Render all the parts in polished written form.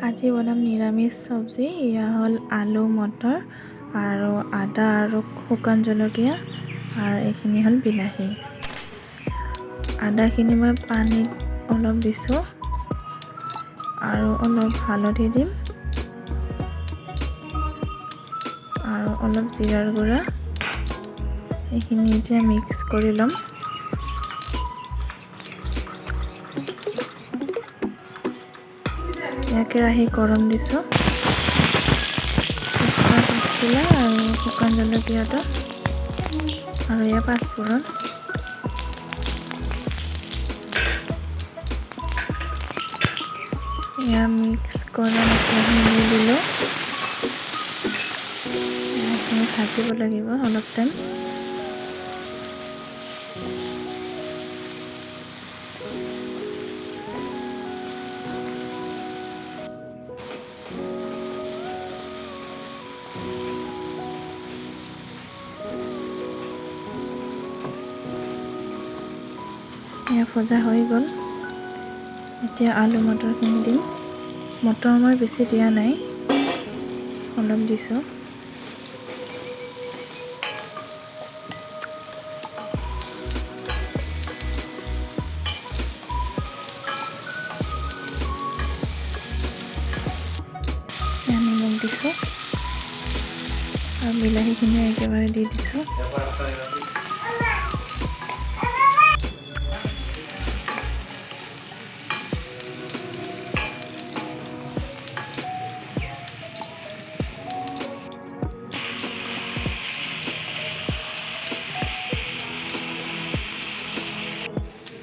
আজি বনাম নিৰামিষ চব্জি। এয়া হ'ল আলু মটৰ আৰু আদা আৰু শুকান জলকীয়া আৰু এইখিনি হ'ল বিলাহী। আদাখিনি মই পানীত অলপ দিছোঁ আৰু অলপ হালধি দিম আৰু অলপ জিৰাৰ গুড়া। এইখিনি এতিয়া মিক্স কৰি ল'ম। কেৰাহী গৰম দিছোঁ, তেজপাত আৰু শুকান জলকীয়াটো আৰু এয়া পাঁচফোৰণ। এয়া মিক্স কৰা মছলাখিনি দিলোঁ। এইখিনি ভাজিব লাগিব অলপ টাইম। এয়া ভজা হৈ গ'ল। এতিয়া আলু মটৰখিনি দিম। মটৰ মই বেছি দিয়া নাই, অলপ দিছোঁ। নিমখ দিছোঁ আৰু বিলাহীখিনি একেবাৰে দি দিছোঁ।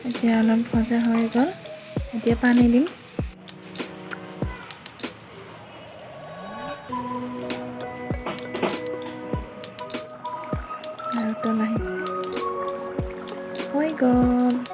এতিয়া অলপ ভজা হৈ গ'ল। এতিয়া পানী দিম। আৰু তল আহিছে, হৈ গ'ল।